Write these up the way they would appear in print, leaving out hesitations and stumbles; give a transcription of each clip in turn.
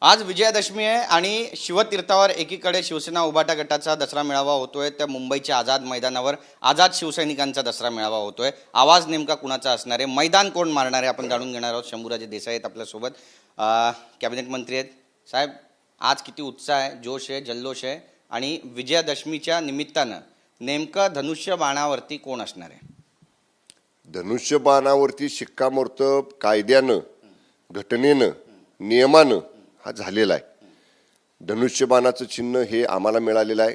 आज विजयादशमी आहे आणि शिवतीर्थावर एकीकडे शिवसेना उभाटा गटाचा दसरा मेळावा होतोय, तर मुंबईच्या आझाद मैदानावर आझाद शिवसैनिकांचा दसरा मेळावा होतोय। आवाज नेमका कुणाचा असणार आहे, मैदान कोण मारणार आहे, आपण जाणून घेणार आहोत। शंभूराजे देसाई आहेत आपल्यासोबत, कॅबिनेट मंत्री आहेत। साहेब, आज किती उत्साह आहे, जोश आहे, जल्लोष आहे आणि विजयादशमीच्या निमित्तानं नेमकं धनुष्य बाणावरती कोण असणार आहे? धनुष्यबाणावरती शिक्कामोर्तब कायद्यानं, घटनेनं, नियमानं हा झालेला आहे। धनुष्यबाणाचं चिन्ह हे आम्हाला मिळालेलं आहे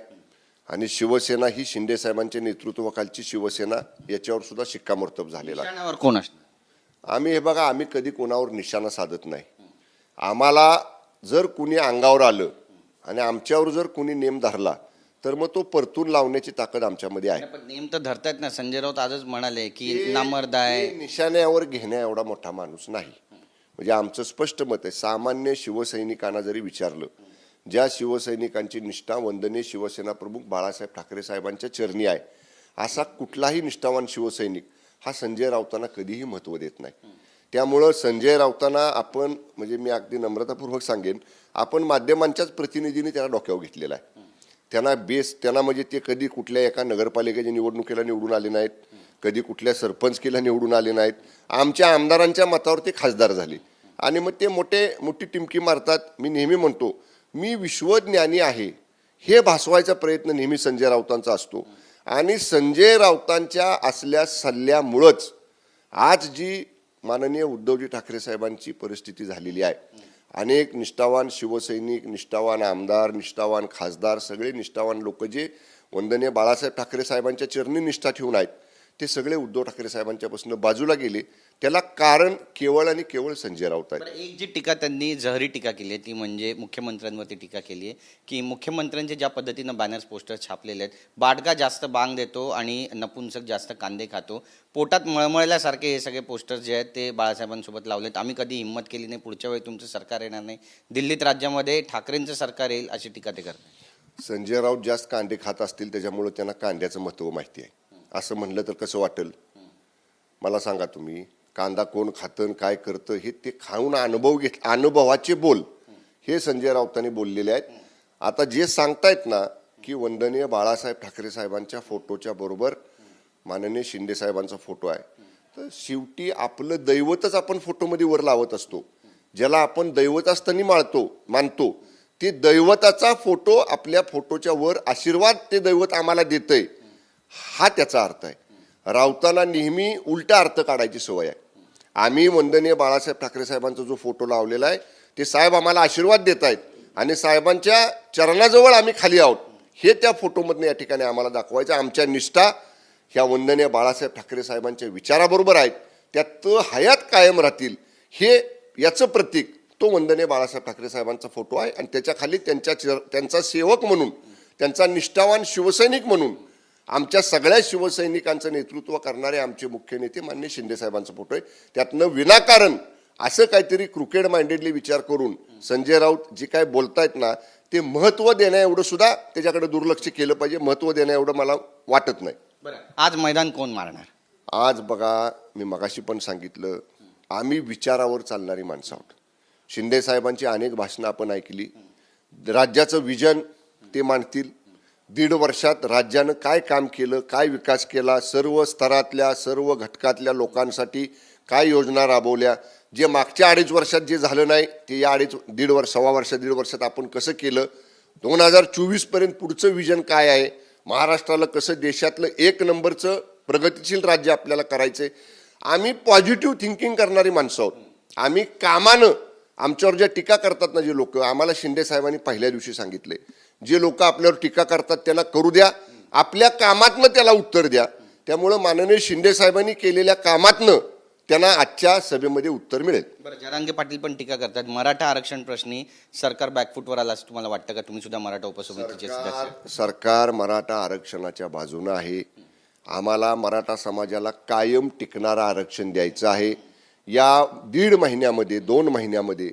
आणि शिवसेना ही शिंदे साहेबांच्या नेतृत्वाखालची शिवसेना याच्यावर सुद्धा शिक्कामोर्तब झालेला आहे। निशाणावर कोण असणार? आम्ही हे बघा, आम्ही कधी कोणावर निशाणा साधत नाही। आम्हाला जर कुणी अंगावर आलं आणि आमच्यावर जर कुणी नेम धरला तर मग तो परतून लावण्याची ताकद आमच्यामध्ये आहे। पण नेम तर धरतायत ना। संजय राऊत आजच म्हणाले की नामर्द आहे। निशाण्यावर घेण्या एवढा मोठा माणूस नाही। म्हणजे आमचं स्पष्ट मत आहे, सामान्य शिवसैनिकांना जरी विचारलं, ज्या शिवसैनिकांची निष्ठा वंदनीय शिवसेना प्रमुख बाळासाहेब ठाकरे साहेबांच्या चरणी आहे, असा कुठलाही निष्ठावान शिवसैनिक हा संजय राऊतांना कधीही महत्त्व देत नाही। त्यामुळं संजय राऊतांना आपण, म्हणजे मी अगदी नम्रतापूर्वक सांगेन, आपण माध्यमांच्याच प्रतिनिधीने त्याला डोक्यावर घेतलेला आहे। त्यांना म्हणजे ते कधी कुठल्या एका नगरपालिकेच्या निवडणुकीला निवडून आले नाहीत, कधी कुठल्या सरपंचकीला निवडून आले नाहीत। आमच्या आमदारांच्या मतावर ते खासदार झाले आणि मग ते मोठी टिमकी मारतात। मी नेहमी म्हणतो, मी विश्वज्ञानी आहे हे भासवायचा प्रयत्न नेहमी संजय राऊतांचा असतो आणि संजय राऊतांच्या असल्या सल्ल्यामुळंच आज जी माननीय उद्धवजी ठाकरे साहेबांची परिस्थिती झालेली आहे, अनेक निष्ठावान शिवसैनिक, निष्ठावान आमदार, निष्ठावान खासदार, सगळे निष्ठावान लोक जे वंदनीय बाळासाहेब ठाकरे साहेबांच्या चरणी निष्ठा ठेवून आहेत, ते सगळे उद्धव ठाकरे साहेबांच्यापासून बाजूला गेले। त्याला कारण केवळ आणि केवळ संजय राऊत आहे। एक जी टीका त्यांनी जहरी टीका केली आहे ती म्हणजे मुख्यमंत्र्यांवरती टीका केली आहे की मुख्यमंत्र्यांचे ज्या पद्धतीनं बॅनर्स पोस्टर छापलेले आहेत, बाडगा जास्त बांग देतो आणि नपुंसक जास्त कांदे खातो, पोटात मळमळल्यासारखे हे सगळे पोस्टर्स जे आहेत ते बाळासाहेबांसोबत लावलेत। आम्ही कधी हिंमत केली नाही, पुढच्या वेळी तुमचं सरकार येणार नाही, दिल्लीत राज्यामध्ये ठाकरेंचं सरकार येईल, अशी टीका ते करतात। संजय राऊत जास्त कांदे खात असतील, त्याच्यामुळे त्यांना कांद्याचं महत्त्व माहिती आहे असं म्हणलं तर कसं वाटेल? मला सांगा तुम्ही, कांदा कोण खातं काय करतं हे ते खाऊन अनुभवाचे बोल हे संजय राऊतांनी बोललेले आहेत। आता जे सांगतायत ना की वंदनीय बाळासाहेब ठाकरे साहेबांच्या फोटोच्या बरोबर माननीय शिंदे साहेबांचा फोटो आहे, तर शेवटी आपलं दैवतच आपण फोटोमध्ये वर लावत असतो। ज्याला आपण दैवत असताना मानतो, ते दैवताचा फोटो आपल्या फोटोच्या वर आशीर्वाद ते दैवत आम्हाला देतंय, हा त्याचा अर्थ आहे। राऊतांना नेहमी उलटा अर्थ काढायची सवय आहे। आम्ही वंदनीय बाळासाहेब ठाकरे साहेबांचा जो फोटो लावलेला आहे, ते साहेब आम्हाला आशीर्वाद देत आहेत आणि साहेबांच्या चरणाजवळ आम्ही खाली आहोत, हे त्या फोटोमधनं या ठिकाणी आम्हाला दाखवायचं। आमच्या निष्ठा ह्या वंदनीय बाळासाहेब ठाकरे साहेबांच्या विचाराबरोबर आहेत, त्यात हयात कायम राहतील, हे याचं प्रतीक तो वंदनीय बाळासाहेब ठाकरे साहेबांचा फोटो आहे आणि त्याच्या खाली त्यांचा सेवक म्हणून, त्यांचा निष्ठावान शिवसैनिक म्हणून आमच्या सगळ्या शिवसैनिकांचं नेतृत्व करणारे आमचे मुख्य नेते माननीय शिंदे साहेबांचा फोटो आहे। त्यातनं विनाकारण असं काहीतरी क्रुकेड माइंडेडली विचार करून संजय राऊत जे काय बोलतायत ना, ते महत्त्व देण्या एवढं सुद्धा त्याच्याकडे दुर्लक्ष केलं पाहिजे। महत्त्व देण्या एवढं मला वाटत नाही। बरं, आज मैदान कोण मारणार? आज बघा, मी मगाशी पण सांगितलं, आम्ही विचारावर चालणारी माणसं आहोत। शिंदे साहेबांची अनेक भाषणं आपण ऐकली, राज्याचं विजन ते मांडतील। 1.5 वर्षात राज्यानं काय काम केलं, काय विकास केला, सर्व स्तरातल्या सर्व घटकातल्या लोकांसाठी काय योजना राबवल्या, जे मागच्या 2.5 वर्षात जे झालं नाही ते या 1.5 वर्षात आपण कसं केलं, 2024 पर्यंत पुढचं विजन काय आहे, महाराष्ट्राला कसं देशातलं 1 नंबरचं प्रगतिशील राज्य आपल्याला करायचंय। आम्ही पॉझिटिव्ह थिंकिंग करणारी माणसं आहोत। आम्ही कामानं, आमच्यावर ज्या टीका करतात ना जे लोक, आम्हाला शिंदे साहेबांनी पहिल्या दिवशी सांगितले, जे लोक आपल्यावर टीका करतात त्यांना करू द्या, आपल्या कामातनं त्याला उत्तर द्या। त्यामुळं माननीय शिंदे साहेबांनी केलेल्या कामातनं त्यांना आजच्या सभेमध्ये उत्तर मिळेल। बरं, जरांगे पाटील पण टीका करतात, मराठा आरक्षण प्रश्नी सरकार बॅकफूटवर आलं असं तुम्हाला वाटतं का? तुम्ही सुद्धा मराठा उपसमितीचे सदस्य। सरकार मराठा आरक्षणाच्या बाजूनं आहे। आम्हाला मराठा समाजाला कायम टिकणारं आरक्षण द्यायचं आहे। या 1.5 महिन्यामध्ये 2 महिन्यामध्ये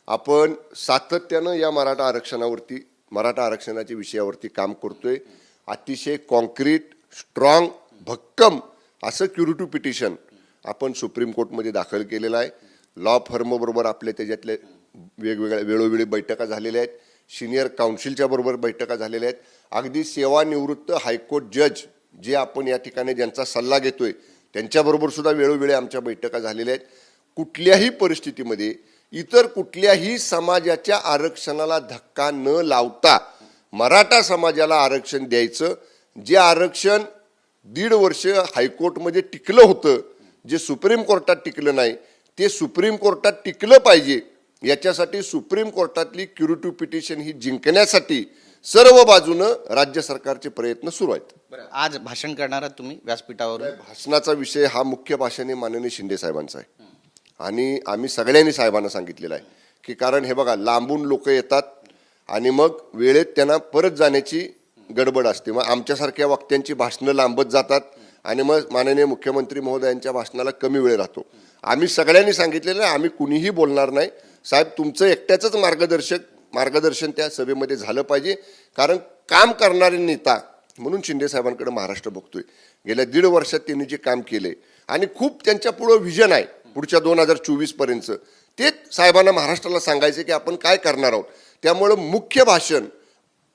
आपण सातत्यानं या मराठा आरक्षणाच्या विषयावरती काम करतोय। अतिशय कॉन्क्रीट, स्ट्रॉंग, भक्कम असं क्युरेटिव्ह पिटिशन आपण सुप्रीम कोर्टमध्ये दाखल केलेलं आहे। लॉ फर्म बरोबर आपले त्याच्यातले वेगवेगळ्या वेळोवेळी बैठका झालेल्या आहेत. सिनियर काउन्सिलच्या बरोबर बैठका झालेल्या आहेत. अगदी सेवानिवृत्त हायकोर्ट जज जे आपण या ठिकाणी ज्यांचा सल्ला घेतोय त्यांच्याबरोबर सुद्धा वेळोवेळी आमच्या बैठका झालेल्या आहेत. कुठल्याही परिस्थितीमध्ये इतर कुठल्याही समाजाच्या आरक्षणाला धक्का न लावता मराठा समाजाला आरक्षण द्यायचं. जे आरक्षण 1.5 वर्ष हायकोर्टमध्ये टिकलं होतं, जे सुप्रीम कोर्टात टिकलं नाही, ते सुप्रीम कोर्टात टिकलं पाहिजे. याच्यासाठी सुप्रीम कोर्टातली क्युरेटिव्ह पिटिशन ही जिंकण्यासाठी सर्व बाजूनं राज्य सरकारचे प्रयत्न सुरू आहेत. आज भाषण करणार आहात तुम्ही व्यासपीठावर? भाषणाचा विषय हा मुख्य भाषण हे माननीय शिंदे साहेबांचा आहे आणि आम्ही सगळ्यांनी साहेबांना सांगितलेलं आहे की कारण हे बघा लांबून लोक येतात आणि मग वेळेत त्यांना परत जाण्याची गडबड असते. मग आमच्यासारख्या वक्त्यांची भाषणं लांबत जातात आणि मग माननीय मुख्यमंत्री महोदयांच्या भाषणाला कमी वेळ राहतो. आम्ही सगळ्यांनी सांगितलेलं आहे आम्ही कुणीही बोलणार नाही. साहेब तुमचं एकट्याचंच मार्गदर्शन त्या सभेमध्ये झालं पाहिजे. कारण काम करणारे नेता म्हणून शिंदे साहेबांकडे महाराष्ट्र बघतोय. गेल्या 1.5 वर्षात त्यांनी जे काम केले आणि खूप त्यांच्या पुढं व्हिजन आहे पुढच्या 2024 पर्यंत, ते साहेबांना महाराष्ट्राला सांगायचे की आपण काय करणार आहोत. त्यामुळं मुख्य भाषण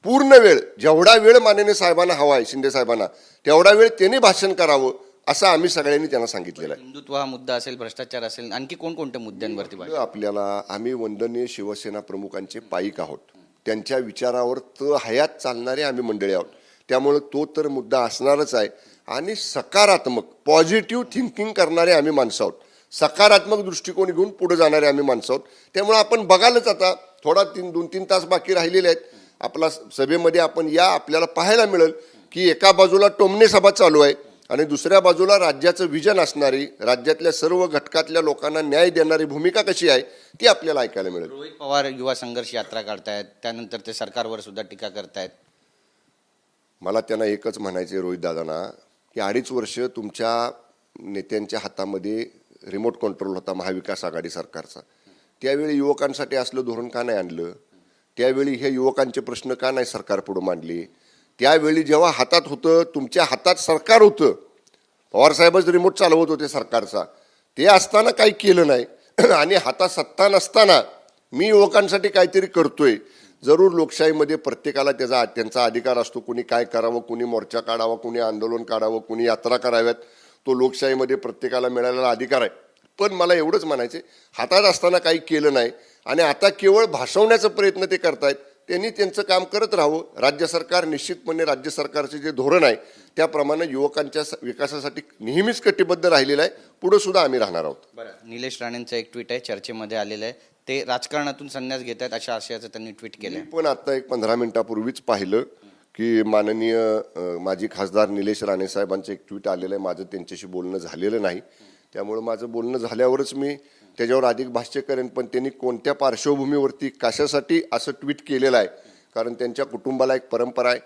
पूर्ण वेळ जेवढा वेळ माननीय साहेबांना हवा आहे शिंदे साहेबांना तेवढा वेळ त्यांनी भाषण करावं असं आम्ही सगळ्यांनी त्यांना सांगितलेलं आहे. हिंदुत्व हा मुद्दा असेल, भ्रष्टाचार असेल, आणखी कोणकोणत्या मुद्द्यांवरती भाषण? आपल्याला आम्ही वंदनीय शिवसेना प्रमुखांचे पाईक आहोत. त्यांच्या विचारावर हयात चालणारे आम्ही मंडळी आहोत. त्यामुळे तो तर मुद्दा असणारच आहे आणि सकारात्मक पॉझिटिव्ह थिंकिंग करणारे आम्ही माणसं आहोत. सकारात्मक दृष्टिकोन घेऊन पुढे जाणारे आम्ही माणसं आहोत. त्यामुळे आपण बघालच आता थोडा 2-3 तास बाकी राहिलेले आहेत आपला सभेमध्ये. आपण आपल्याला पाहायला मिळेल की एका बाजूला टोमणे सभा चालू आहे आणि दुसऱ्या बाजूला राज्याचं विजन असणारी, राज्यातल्या सर्व घटकातल्या लोकांना न्याय देणारी भूमिका कशी आहे ती आपल्याला ऐकायला मिळेल. रोहित पवार युवा संघर्ष यात्रा काढतायत, त्यानंतर ते सरकारवर सुद्धा टीका करतायत. मला त्यांना एकच म्हणायचे रोहित दादांना की 2.5 वर्ष तुमच्या नेत्यांच्या हातामध्ये रिमोट कंट्रोल होता महाविकास आघाडी सरकारचा. त्यावेळी युवकांसाठी असलं धोरण का नाही आणलं? त्यावेळी हे युवकांचे प्रश्न का नाही सरकारपुढे मांडले? त्यावेळी जेव्हा हातात होतं, तुमच्या हातात सरकार होतं, पवारसाहेबच रिमोट चालवत होते सरकारचा, ते असताना काही केलं नाही आणि हातात सत्ता नसताना मी युवकांसाठी काहीतरी करतोय. जरूर लोकशाहीमध्ये प्रत्येकाला त्यांचा अधिकार असतो. कुणी काय करावं, कुणी मोर्चा काढावा, कुणी आंदोलन काढावं, कुणी यात्रा कराव्यात, तो लोकशाहीमध्ये प्रत्येकाला मिळालेला अधिकार आहे. पण मला एवढंच म्हणायचे हातात असताना काही केलं नाही आणि आता केवळ भासवण्याचा प्रयत्न ते करतायत. त्यांनी त्यांचं काम करत राहावं. राज्य सरकार निश्चितपणे राज्य सरकारचे जे धोरण आहे त्याप्रमाणे युवकांच्या विकासासाठी नेहमीच कटिबद्ध राहिलेलं आहे. पुढे सुद्धा आम्ही राहणार आहोत. निलेश राणेंचं एक ट्विट आहे चर्चेमध्ये आलेलं आहे, ते राजकारणातून संन्यास घेत आहेत अशा आशयाचं त्यांनी ट्विट केलं. पण आता एक 15 मिनिटापूर्वीच पाहिलं की माननीय माजी खासदार निलेश राणे साहेबांचं एक ट्विट आलेलं आहे. माझं त्यांच्याशी बोलणं झालेलं नाही, त्यामुळे माझं बोलणं झाल्यावरच मी त्याच्यावर अधिक भाष्य करेन. पण त्यांनी कोणत्या पार्श्वभूमीवरती कशासाठी असं ट्विट केलेलं आहे, कारण त्यांच्या कुटुंबाला एक परंपरा आहे.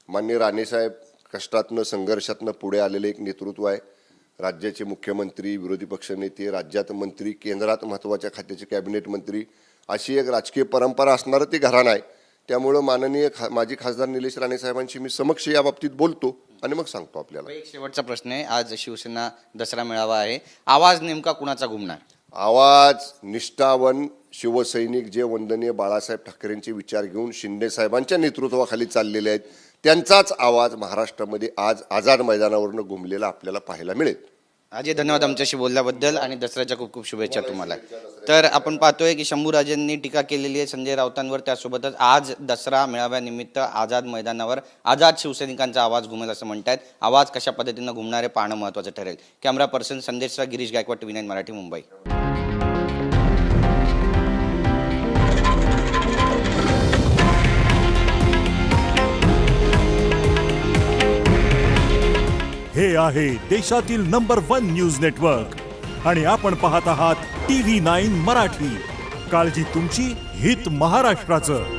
माननीय राणेसाहेब कष्टातनं संघर्षातनं पुढे आलेले एक नेतृत्व आहे. राज्याचे मुख्यमंत्री, विरोधी पक्षनेते, राज्यात मंत्री, केंद्रात महत्त्वाच्या खात्याचे कॅबिनेट मंत्री, अशी एक राजकीय परंपरा असणारं ते घराणं आहे. त्यामुळं माननीय माजी खासदार निलेश राणे साहेबांशी मी समक्ष या बाबतीत बोलतो आणि मग सांगतो आपल्याला. एक शेवटचा प्रश्न आहे, आज शिवसेना दसरा मेळावा आहे, आवाज नेमका कुणाचा घुमणार? आवाज निष्ठावन शिवसैनिक जे वंदनीय बाळासाहेब ठाकरेंचे विचार घेऊन शिंदे साहेबांच्या नेतृत्वाखाली चाललेले आहेत त्यांचाच आवाज महाराष्ट्रामध्ये आज आझाद मैदानावरनं घुमलेला आपल्याला पाहायला मिळेल. अजय, धन्यवाद आमच्याशी बोलल्याबद्दल आणि दसऱ्याच्या खूप खूप शुभेच्छा तुम्हाला. तर आपण पाहतोय की शंभूराजेंनी टीका केलेली आहे संजय राऊतांवर. त्यासोबतच आज दसरा मेळाव्यानिमित्त आझाद मैदानावर आझाद शिवसैनिकांचा आवाज घुमेल असं म्हणतात. आवाज कशा पद्धतीनं घुमणारे पाहणं महत्त्वाचं ठरेल. कॅमेरा पर्सन संदेशचा गिरीश गायकवाड, TV9 मराठी, मुंबई. हे आहे देशातील नंबर 1 न्यूज नेटवर्क आणि आपण पाहत आहात TV9 मराठी. काळजी तुमची, हित महाराष्ट्राचं.